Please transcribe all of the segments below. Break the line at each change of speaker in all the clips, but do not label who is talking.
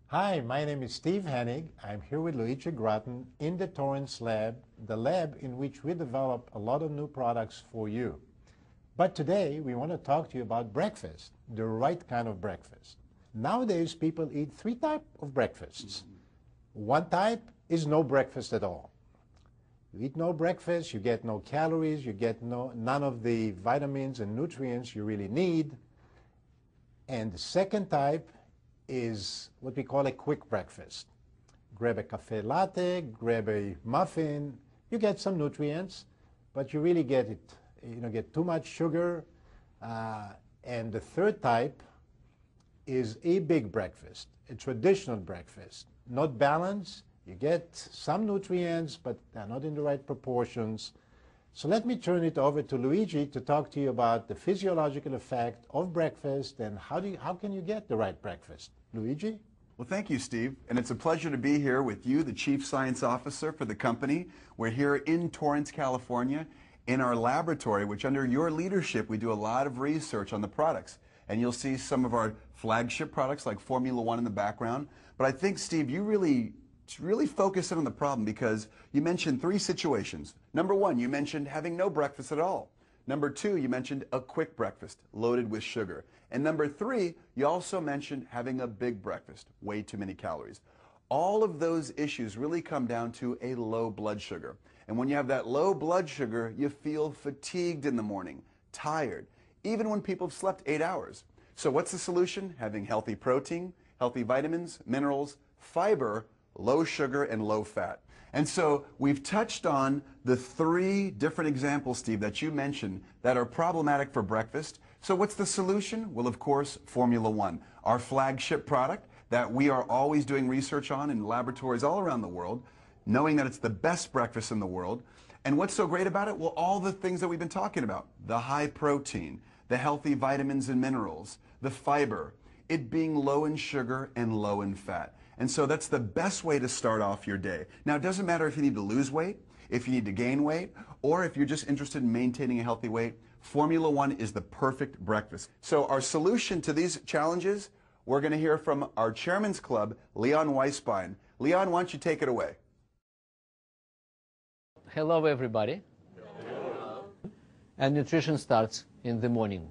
Hi, my name is Steve Hennig. I'm here with Luigi Grotten in the Torrance lab, the lab in which we develop a lot of new products for you. But today we want to talk to you about breakfast, the right kind of breakfast. Nowadays people eat three types of breakfasts. One type is no breakfast at all. You eat no breakfast, you get no calories, you get none of the vitamins and nutrients you really need. And the second type is what we call a quick breakfast. Grab a cafe latte, grab a muffin, you get some nutrients, but you really get too much sugar. And the third type is a big breakfast, a traditional breakfast. Not balanced, you get some nutrients, but they're not in the right proportions. So let me turn it over to Luigi to talk to you about the physiological effect of breakfast and how can you get the right breakfast. Luigi?
Well, thank you, Steve. And it's a pleasure to be here with you, the Chief Science Officer for the company. We're here in Torrance, California, in our laboratory, which under your leadership, we do a lot of research on the products. And you'll see some of our flagship products like Formula One in the background. But I think, Steve, you really focus in on the problem because you mentioned three situations. Number one, you mentioned having no breakfast at all. Number two, you mentioned a quick breakfast loaded with sugar. And number three, you also mentioned having a big breakfast, way too many calories. All of those issues really come down to a low blood sugar. And when you have that low blood sugar, you feel fatigued in the morning, tired, even when people have slept 8 hours. So what's the solution? Having healthy protein, healthy vitamins, minerals, fiber, low sugar, and low fat. And so we've touched on the three different examples, Steve, that you mentioned that are problematic for breakfast. So what's the solution? Well, of course, Formula One, our flagship product that we are always doing research on in laboratories all around the world, knowing that it's the best breakfast in the world. And what's so great about it? Well, all the things that we've been talking about, the high protein, the healthy vitamins and minerals, the fiber, it being low in sugar and low in fat. And so that's the best way to start off your day. Now, it doesn't matter if you need to lose weight, if you need to gain weight, or if you're just interested in maintaining a healthy weight, Formula One is the perfect breakfast. So our solution to these challenges, we're going to hear from our Chairman's Club, Leon Weisbein. Leon, why don't you take it away?
Hello, everybody. Hello. And nutrition starts in the morning.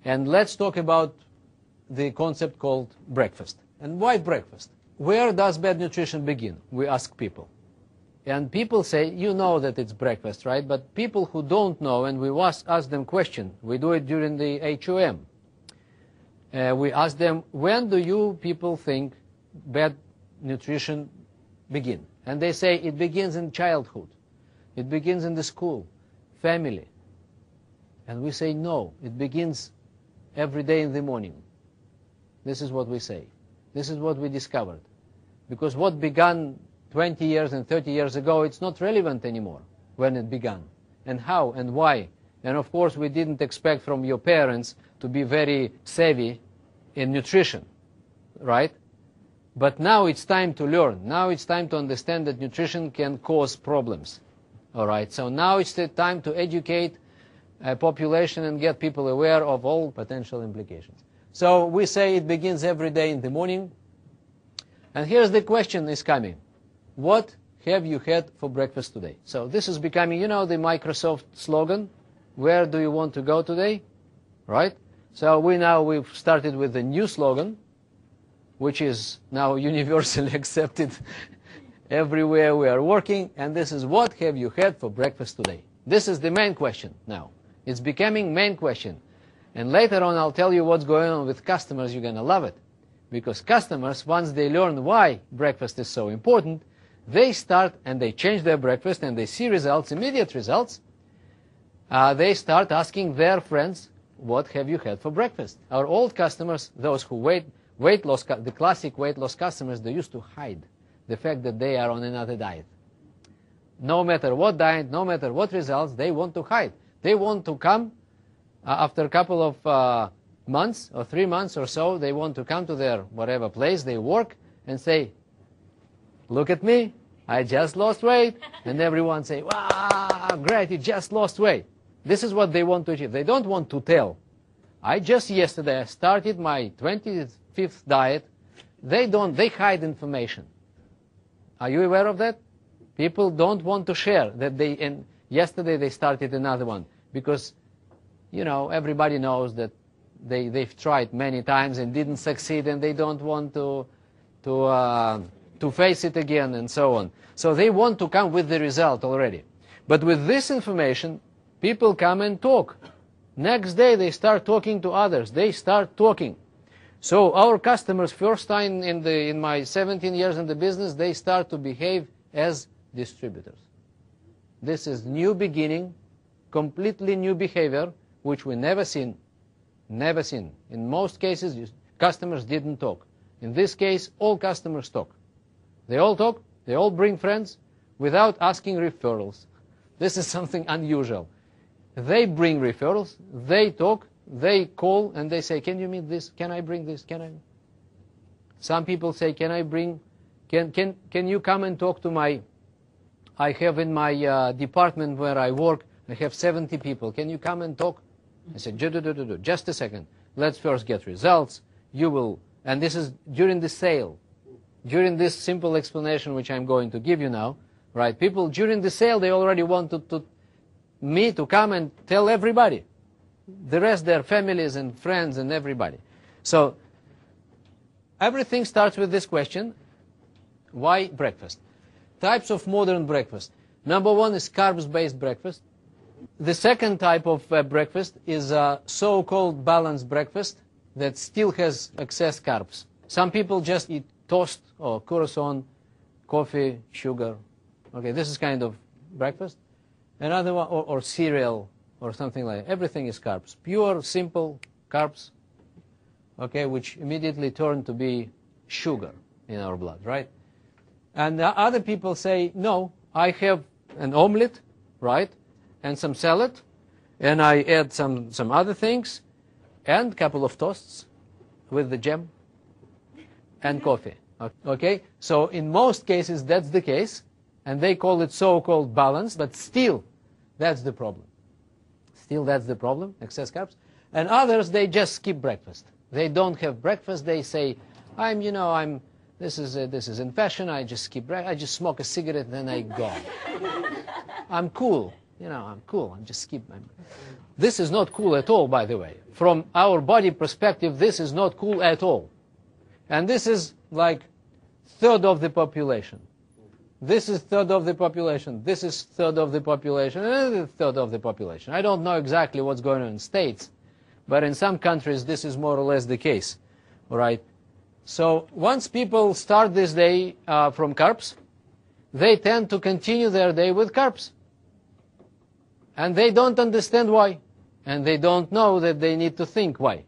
And let's talk about the concept called breakfast. And why breakfast? Where does bad nutrition begin? We ask people. And people say, you know that it's breakfast, right? But people who don't know, and we ask them question, we do it during the HOM. We ask them, when do you people think bad nutrition begin? And they say it begins in childhood. It begins in the school, family. And we say, no, it begins every day in the morning. This is what we say. This is what we discovered. Because what began 20 years and 30 years ago, it's not relevant anymore when it began. And how and why. And of course, we didn't expect from your parents to be very savvy in nutrition, right? But now it's time to learn. Now it's time to understand that nutrition can cause problems. All right, so now it's the time to educate a population and get people aware of all potential implications. So we say it begins every day in the morning. And here's the question is coming. What have you had for breakfast today? So this is becoming, you know, the Microsoft slogan. Where do you want to go today? Right? So we've started with the new slogan, which is now universally accepted everywhere we are working. And this is, what have you had for breakfast today? This is the main question now. It's becoming main question. And later on, I'll tell you what's going on with customers. You're going to love it. Because customers, once they learn why breakfast is so important, they start and they change their breakfast and they see results, immediate results. They start asking their friends, what have you had for breakfast? Our old customers, those who weight loss, the classic weight loss customers, they used to hide the fact that they are on another diet. No matter what diet, no matter what results, they want to hide. They want to come after a couple of months or 3 months or so, they want to come to their whatever place they work and say, look at me, I just lost weight. And everyone say, wow, great, you just lost weight. This is what they want to achieve. They don't want to tell. I just yesterday started my 25th diet, they hide information. Are you aware of that? People don't want to share that and yesterday they started another one because, everybody knows that they've tried many times and didn't succeed, and they don't want to face it again and so on. So they want to come with the result already. But with this information, people come and talk. Next day they start talking to others. They start talking. So our customers, first time in my 17 years in the business, they start to behave as distributors. This is new beginning, completely new behavior, which we never seen. Never seen. In most cases, customers didn't talk. In this case, all customers talk. They all talk, they all bring friends without asking referrals. This is something unusual. They bring referrals, they talk, they call, and they say, can you meet this? Can I bring this? Can I? Some people say, can you come and talk to I have in my department where I work, I have 70 people. Can you come and talk? I said, just a second. Let's first get results. You will, and this is during the sale. During this simple explanation which I'm going to give you now, right? People during the sale, they already want me to come and tell everybody. The rest, their families and friends and everybody. So everything starts with this question: why breakfast? Types of modern breakfast. Number one is carbs-based breakfast. The second type of breakfast is a so-called balanced breakfast that still has excess carbs. Some people just eat toast or croissant, coffee, sugar. Okay, this is kind of breakfast. Another one, or cereal or something like that. Everything is carbs. Pure, simple carbs, okay, which immediately turn to be sugar in our blood, right? And other people say, no, I have an omelet, right, and some salad, and I add some other things, and a couple of toasts with the jam, and coffee. Okay? So in most cases, that's the case, and they call it so-called balance, but still, that's the problem. Still, that's the problem, excess carbs. And others, they just skip breakfast. They don't have breakfast. They say, this is in fashion. I just skip breakfast. I just smoke a cigarette, then I go. I'm cool. I'm cool. I'm just skip. This is not cool at all, by the way. From our body perspective, this is not cool at all. And this is like third of the population. This is third of the population. This is third of the population. And third of the population. I don't know exactly what's going on in States, but in some countries, this is more or less the case. All right? So once people start this day from carbs, they tend to continue their day with carbs. And they don't understand why. And they don't know that they need to think why.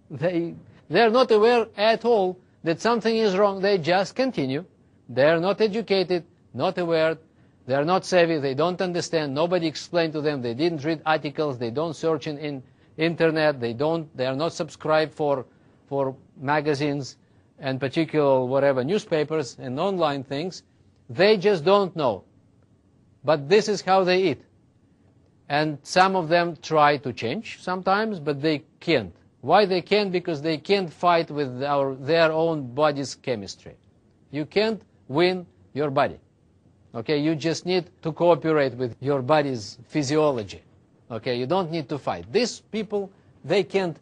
They're not aware at all that something is wrong. They just continue. They're not educated, not aware. They're not savvy. They don't understand. Nobody explained to them. They didn't read articles. They don't search in internet. They are not subscribed for magazines and particular newspapers and online things. They just don't know. But this is how they eat. And some of them try to change sometimes, but they can't. Why they can't? Because they can't fight with their own body's chemistry. You can't win your body. Okay, you just need to cooperate with your body's physiology. Okay, you don't need to fight. These people, they can't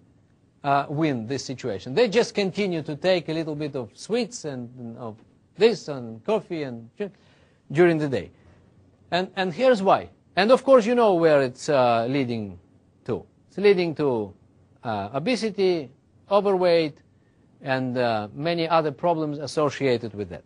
win this situation. They just continue to take a little bit of sweets and of this and coffee and during the day. And here's why. And of course, you know where it's leading to. It's leading to obesity, overweight, and many other problems associated with that.